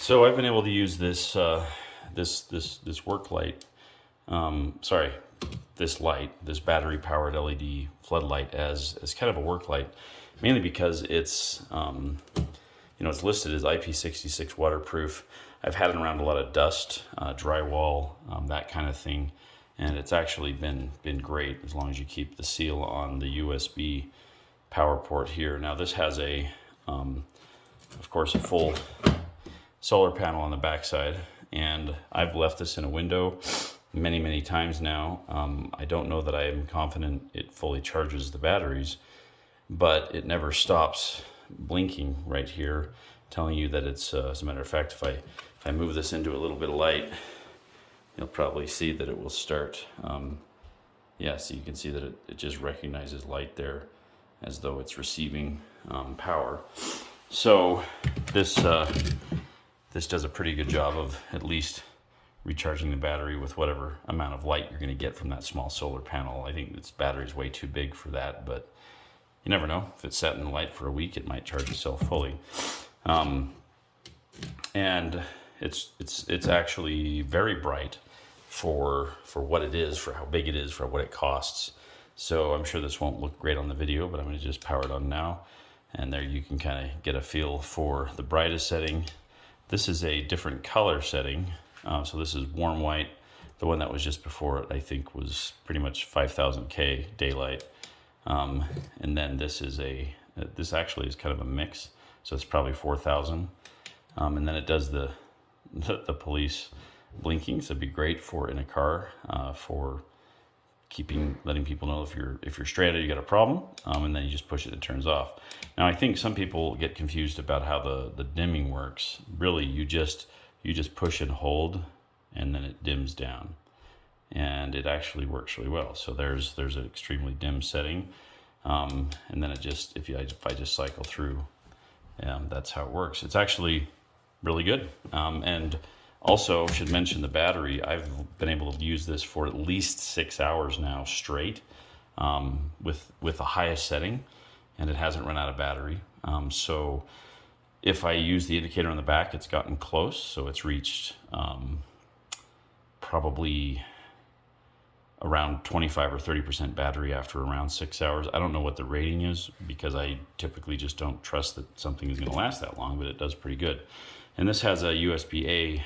So I've been able to use this this work light, this battery powered LED floodlight as kind of a work light, mainly because it's it's listed as IP66 waterproof. I've had it around a lot of dust, drywall, that kind of thing, and it's actually been great as long as you keep the seal on the USB power port here. Now this has of course, a full solar panel on the backside, and I've left this in a window many times now. I don't know that I am confident it fully charges the batteries, but it never stops blinking right here, telling you that it's as a matter of fact, if I move this into a little bit of light, you'll probably see that it will start. Yeah, so you can see that it just recognizes light there as though it's receiving power. So this does a pretty good job of at least recharging the battery with whatever amount of light you're going to get from that small solar panel. I think this battery's way too big for that, but you never know. If it's sat in the light for a week, it might charge itself fully. And it's actually very bright for what it is, for how big it is, for what it costs. So I'm sure this won't look great on the video, but I'm going to just power it on now. And there you can kind of get a feel for the brightest setting. This is a different color setting. So this is warm white. The one that was just before it, I think, was pretty much 5000K daylight. And then this actually is kind of a mix. So it's probably 4000. And then it does the police blinking. So it'd be great for in a car, for letting people know if you're stranded, you got a problem, and then you just push it, it turns off. Now I think some people get confused about how the dimming works. Really, you just push and hold, and then it dims down, and it actually works really well. So there's an extremely dim setting, and then it just if I just cycle through, that's how it works. It's actually really good, and also, should mention the battery. I've been able to use this for at least 6 hours now straight, with the highest setting, and it hasn't run out of battery. So if I use the indicator on the back, it's gotten close. So it's reached probably around 25 or 30% battery after around 6 hours. I don't know what the rating is because I typically just don't trust that something is going to last that long, but it does pretty good. And this has a USB-A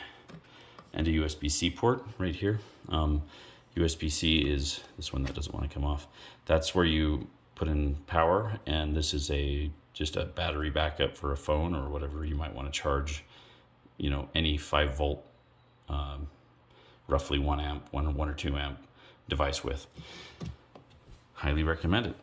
and a USB-C port right here. USB-C is this one that doesn't want to come off. That's where you put in power, and this is just a battery backup for a phone or whatever you might want to charge, any 5 volt, roughly 1 amp, one or 2 amp device with. Highly recommend it.